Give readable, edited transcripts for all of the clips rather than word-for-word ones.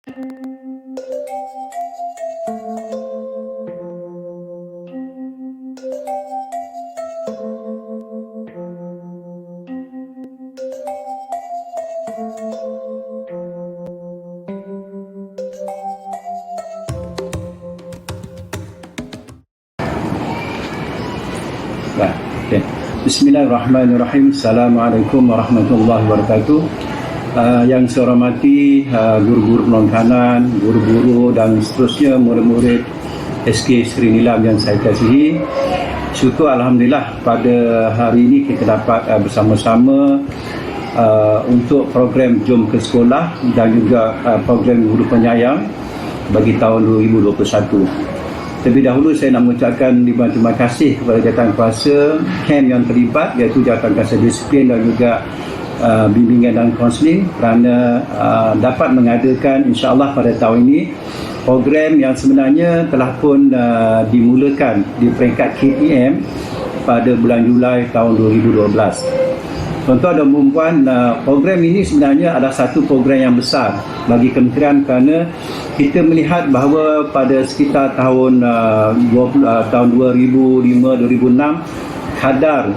Okay. Bismillahirrahmanirrahim. Assalamualaikum warahmatullahi wabarakatuh. Yang saya hormati guru-guru penonkanan, guru-guru dan seterusnya murid-murid SK Seri Nilam yang saya kasihi. Syukur Alhamdulillah pada hari ini kita dapat bersama-sama untuk program Jom ke Sekolah dan juga program Guru Penyayang bagi tahun 2021. Terlebih dahulu saya nak mengucapkan terima kasih kepada jawatankuasa KAM yang terlibat, iaitu jawatankuasa disiplin dan juga bimbingan dan kaunseling, kerana dapat mengadakan insya-Allah pada tahun ini program yang sebenarnya telah pun dimulakan di peringkat KPM pada bulan Julai tahun 2012. Tuan-tuan dan puan-puan, program ini sebenarnya adalah satu program yang besar bagi kementerian, kerana kita melihat bahawa pada sekitar tahun 2005-2006 kadar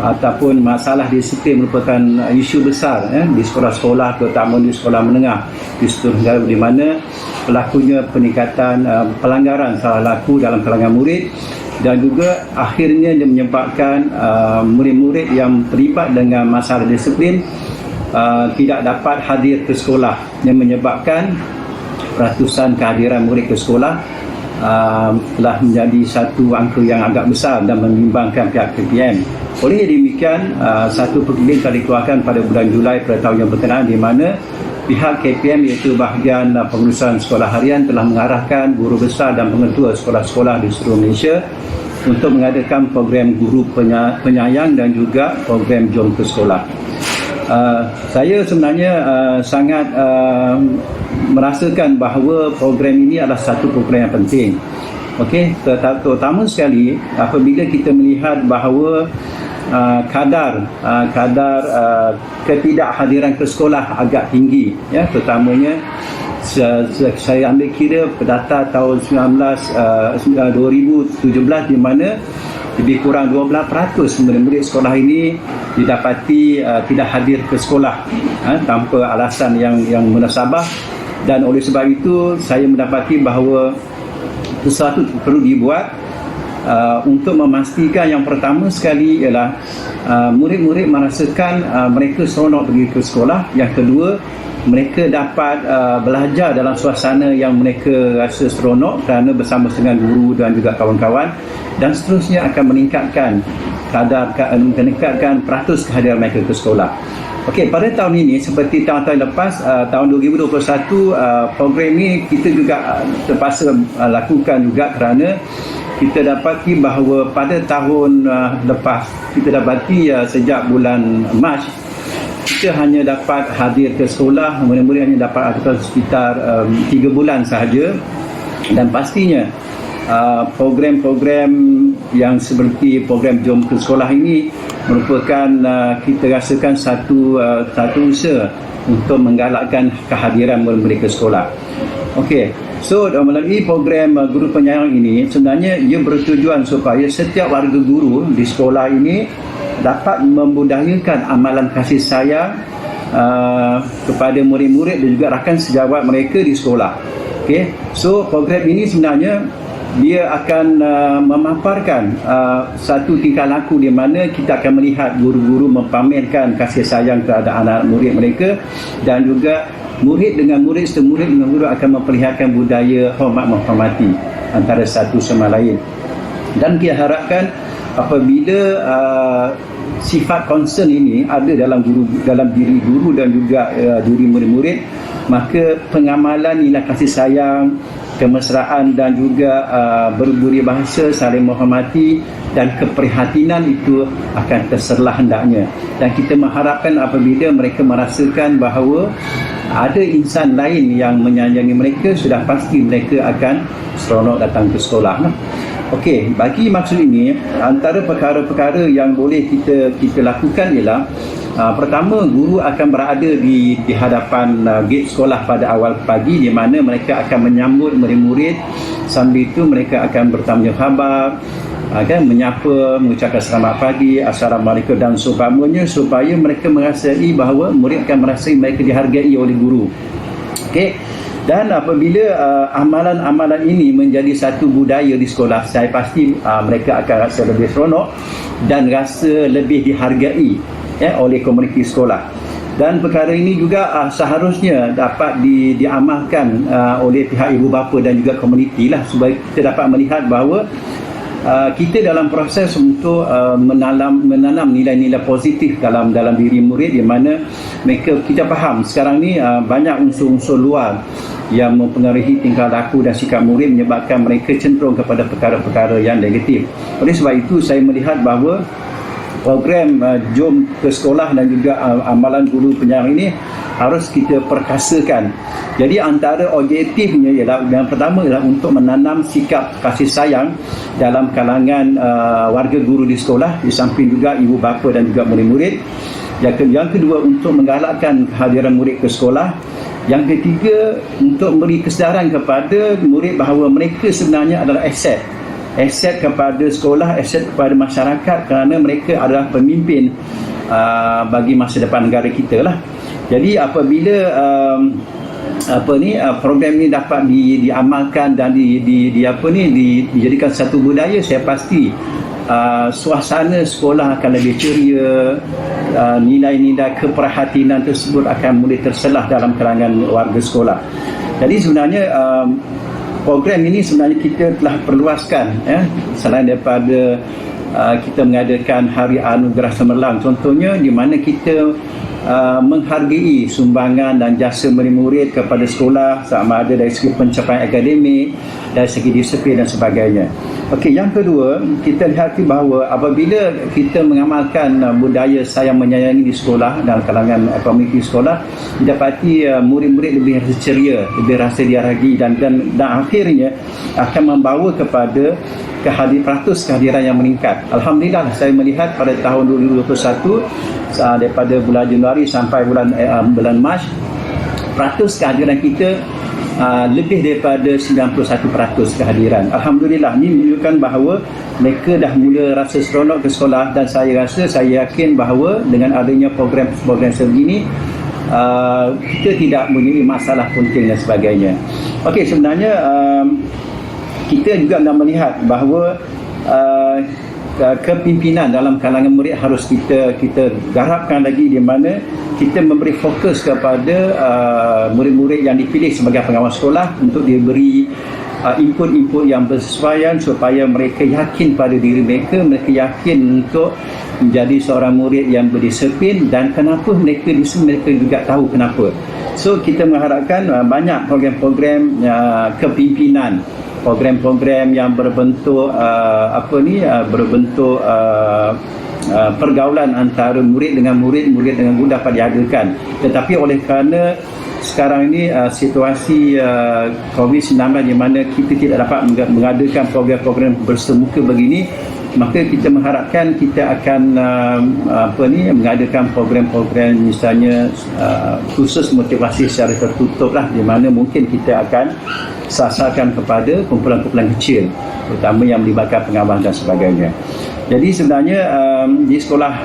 ataupun masalah disiplin merupakan isu besar di sekolah-sekolah, terutama di sekolah menengah di seluruh negara, di mana berlakunya peningkatan pelanggaran salah laku dalam kalangan murid, dan juga akhirnya dia menyebabkan murid-murid yang terlibat dengan masalah disiplin tidak dapat hadir ke sekolah, yang menyebabkan ratusan kehadiran murid ke sekolah telah menjadi satu angka yang agak besar dan membimbangkan pihak KPM. Oleh demikian, satu pergubing telah dikeluarkan pada bulan Julai pada tahun yang berkenaan, di mana pihak KPM iaitu bahagian pengurusan sekolah harian telah mengarahkan guru besar dan pengetua sekolah-sekolah di seluruh Malaysia untuk mengadakan program Guru Penyayang dan juga program Jom ke Sekolah. Saya sebenarnya sangat merasakan bahawa program ini adalah satu program yang penting. Okey, terutama sekali apabila kita melihat bahawa kadar ketidakhadiran ke sekolah agak tinggi, ya, terutamanya saya ambil kira data tahun 2017, di mana lebih kurang 12% murid-murid sekolah ini didapati tidak hadir ke sekolah tanpa alasan yang munasabah. Dan oleh sebab itu saya mendapati bahawa sesuatu perlu dibuat untuk memastikan, yang pertama sekali ialah murid-murid merasakan mereka seronok pergi ke sekolah. Yang kedua, mereka dapat belajar dalam suasana yang mereka rasa seronok kerana bersama dengan guru dan juga kawan-kawan, dan seterusnya akan meningkatkan peratus kehadiran mereka ke sekolah. Okey, pada tahun ini seperti tahun-tahun lepas, tahun 2021, program ini kita juga terpaksa lakukan juga kerana kita dapati bahawa pada tahun lepas kita dapati sejak bulan Mac kita hanya dapat hadir ke sekolah, murid-murid hanya dapat sekitar 3 bulan sahaja. Dan pastinya program-program yang seperti program Jom ke Sekolah ini merupakan kita rasakan satu usaha untuk menggalakkan kehadiran murid-murid ke sekolah. Okey, so melalui program Guru Penyayang ini sebenarnya ia bertujuan supaya setiap warga guru di sekolah ini dapat membudayakan amalan kasih sayang kepada murid-murid dan juga rakan sejawat mereka di sekolah. Okey, so program ini sebenarnya dia akan memaparkan satu tingkah laku di mana kita akan melihat guru-guru mempamerkan kasih sayang terhadap anak murid mereka, dan juga murid dengan murid, semurid dengan guru akan memperlihatkan budaya hormat menghormati antara satu sama lain. Dan kita harapkan apabila sifat concern ini ada dalam diri guru dan juga diri murid-murid, maka pengamalan nilai kasih sayang, kemesraan dan juga berbudi bahasa, saling menghormati dan keprihatinan itu akan terserlah hendaknya. Dan kita mengharapkan apabila mereka merasakan bahawa ada insan lain yang menyayangi mereka, sudah pasti mereka akan seronok datang ke sekolah. Okey, bagi maksud ini, antara perkara-perkara yang boleh kita lakukan ialah Pertama, guru akan berada di hadapan gate sekolah pada awal pagi, di mana mereka akan menyambut murid-murid. Sambil itu mereka akan bertanya khabar, akan menyapa, mengucapkan selamat pagi, assalamualaikum dan seumpamanya, supaya mereka merasai bahawa murid akan merasai mereka dihargai oleh guru. Okey. Dan apabila amalan-amalan ini menjadi satu budaya di sekolah, saya pasti mereka akan rasa lebih seronok dan rasa lebih dihargai oleh komuniti sekolah. Dan perkara ini juga seharusnya dapat diamalkan oleh pihak ibu bapa dan juga komuniti lah, supaya kita dapat melihat bahawa kita dalam proses untuk menanam nilai-nilai positif dalam diri murid, di mana kita faham sekarang ni banyak unsur-unsur luar yang mempengaruhi tingkah laku dan sikap murid, menyebabkan mereka cenderung kepada perkara-perkara yang negatif. Oleh sebab itu, saya melihat bahawa program Jom ke Sekolah dan juga amalan guru penyayang ini harus kita perkasakan. Jadi antara objektifnya ialah, yang pertama ialah untuk menanam sikap kasih sayang dalam kalangan warga guru di sekolah, di samping juga ibu bapa dan juga murid-murid. Yang kedua, untuk menggalakkan kehadiran murid ke sekolah. Yang ketiga, untuk memberi kesedaran kepada murid bahawa mereka sebenarnya adalah aset kepada sekolah, aset kepada masyarakat, kerana mereka adalah pemimpin bagi masa depan negara kita lah. Jadi apabila program ini dapat diamalkan dan dijadikan satu budaya, saya pasti suasana sekolah akan lebih ceria, nilai-nilai keperhatian tersebut akan mulai terselah dalam kalangan warga sekolah. Jadi sebenarnya program ini sebenarnya kita telah perluaskan, selain daripada kita mengadakan Hari Anugerah Cemerlang contohnya, di mana kita menghargai sumbangan dan jasa murid-murid kepada sekolah, sama ada dari segi pencapaian akademik, dari segi disiplin dan sebagainya. Okey, yang kedua, kita lihat bahawa apabila kita mengamalkan budaya sayang menyayangi di sekolah dan kalangan komuniti sekolah, didapati murid-murid lebih rasa ceria, lebih rasa dihargai, dan akhirnya akan membawa kepada peratus kehadiran yang meningkat. Alhamdulillah, saya melihat pada tahun 2021, daripada bulan Januari sampai bulan Mac, peratus kehadiran kita lebih daripada 91% kehadiran. Alhamdulillah, ini menunjukkan bahawa mereka dah mula rasa seronok ke sekolah, dan saya yakin bahawa dengan adanya program-program sebegini, kita tidak mempunyai masalah punting dan sebagainya. Okey, sebenarnya kita juga nak melihat bahawa kepimpinan dalam kalangan murid harus kita garapkan lagi, di mana kita memberi fokus kepada murid-murid yang dipilih sebagai pengawas sekolah untuk diberi input-input yang bersesuaian, supaya mereka yakin pada diri mereka yakin untuk menjadi seorang murid yang berdisiplin, dan kenapa mereka juga tahu kenapa. So kita mengharapkan banyak program-program kepimpinan, program-program yang berbentuk pergaulan antara murid dengan murid dengan guru dapat diadakan. Tetapi oleh kerana sekarang ini situasi COVID-19, di mana kita tidak dapat mengadakan program-program bersemuka begini, maka kita mengharapkan kita akan mengadakan program-program misalnya khusus motivasi secara tertutup lah, di mana mungkin kita akan sasarkan kepada kumpulan-kumpulan kecil, terutama yang melibatkan pengawas dan sebagainya. Jadi sebenarnya di sekolah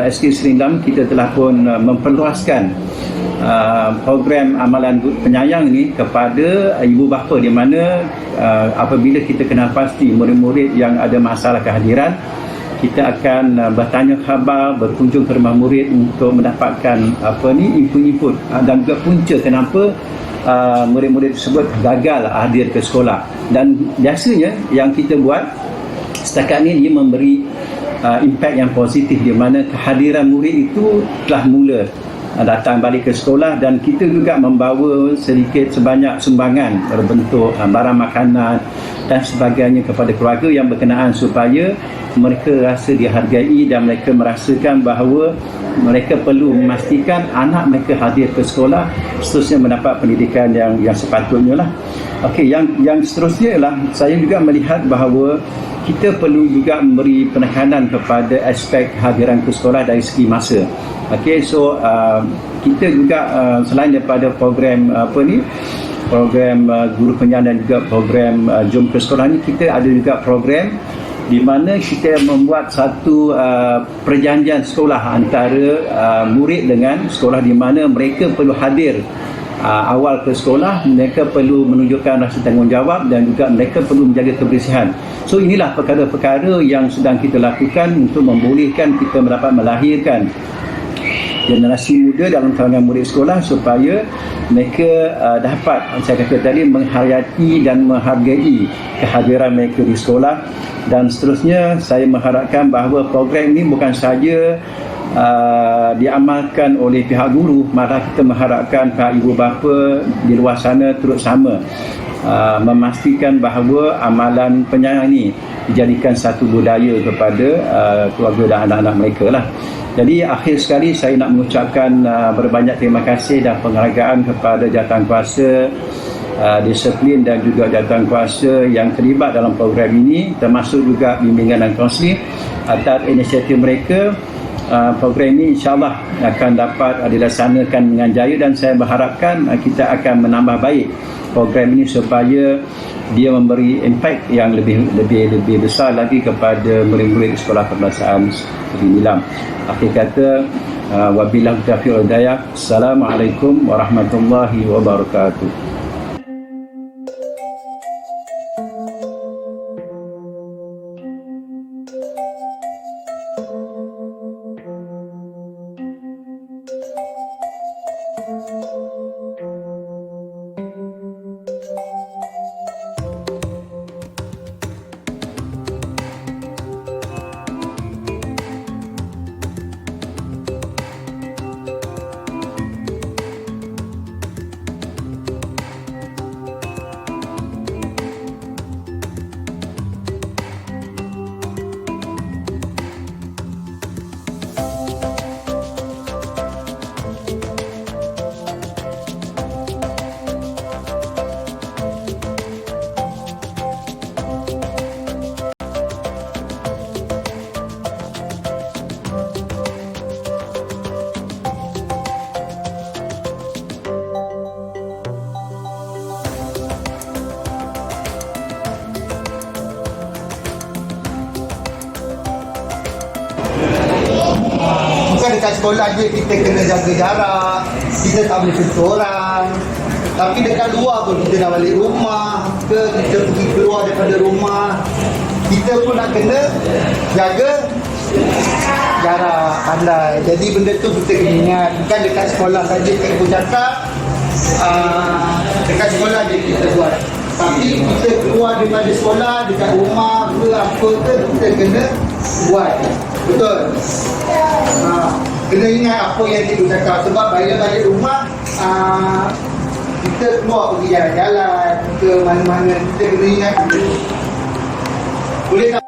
SK Serindam kita telah pun memperluaskan program amalan penyayang ini kepada ibu bapa, di mana apabila kita kenal pasti murid-murid yang ada masalah kehadiran, kita akan bertanya khabar, berkunjung ke rumah murid untuk mendapatkan input-input dan juga punca kenapa murid-murid tersebut gagal hadir ke sekolah. Dan biasanya yang kita buat setakat ini, dia memberi impact yang positif, di mana kehadiran murid itu telah mula datang balik ke sekolah, dan kita juga membawa sedikit sebanyak sumbangan berbentuk barang makanan dan sebagainya kepada keluarga yang berkenaan, supaya mereka rasa dihargai dan mereka merasakan bahawa mereka perlu memastikan anak mereka hadir ke sekolah, seterusnya mendapat pendidikan yang sepatutnya lah. Okey, yang seterusnya ialah saya juga melihat bahawa kita perlu juga memberi penekanan kepada aspek hadiran ke sekolah dari segi masa. Okey, so kita juga selain daripada program program guru penyiaran dan juga program jom ke sekolah ni, kita ada juga program di mana kita membuat satu perjanjian sekolah antara murid dengan sekolah, di mana mereka perlu hadir awal ke sekolah, mereka perlu menunjukkan rasa tanggungjawab dan juga mereka perlu menjaga kebersihan. So inilah perkara-perkara yang sedang kita lakukan untuk membolehkan kita dapat melahirkan generasi muda dalam kalangan murid sekolah supaya mereka dapat, saya kata tadi, menghayati dan menghargai kehadiran mereka di sekolah. Dan seterusnya, saya mengharapkan bahawa program ini bukan sahaja diamalkan oleh pihak guru, malah kita mengharapkan pihak ibu bapa di luar sana turut sama memastikan bahawa amalan penyayang ini dijadikan satu budaya kepada keluarga dan anak-anak mereka lah. Jadi akhir sekali saya nak mengucapkan berbanyak terima kasih dan penghargaan kepada jawatankuasa disiplin dan juga jawatankuasa yang terlibat dalam program ini, termasuk juga bimbingan dan kaunseling. Atas inisiatif mereka, program ini insyaAllah akan dapat dilaksanakan dengan jaya, dan saya berharapkan kita akan menambah baik program ini supaya dia memberi impak yang lebih besar lagi kepada murid-murid sekolah kebangsaan Negeri Nilam. Akhir kata, wabillahi taufiq wal hidayah. Assalamualaikum warahmatullahi wabarakatuh. Bukan dekat sekolah je kita kena jaga jarak, kita tak boleh sentuh orang. Tapi dekat luar pun kita nak balik rumah ke, kita pergi keluar daripada rumah, kita pun nak kena jaga jarak, pandai. Jadi benda tu kita kena ingat. Bukan dekat sekolah saja cikgu cakap, dekat sekolah je kita buat. Tapi kita keluar daripada sekolah, dekat rumah ke apa ke, kita kena buat. Betul. Kena ingat apa yang cikgu cakap. Sebab balik rumah, kita keluar pergi jalan-jalan ke mana-mana, kita kena ingat. Boleh tak?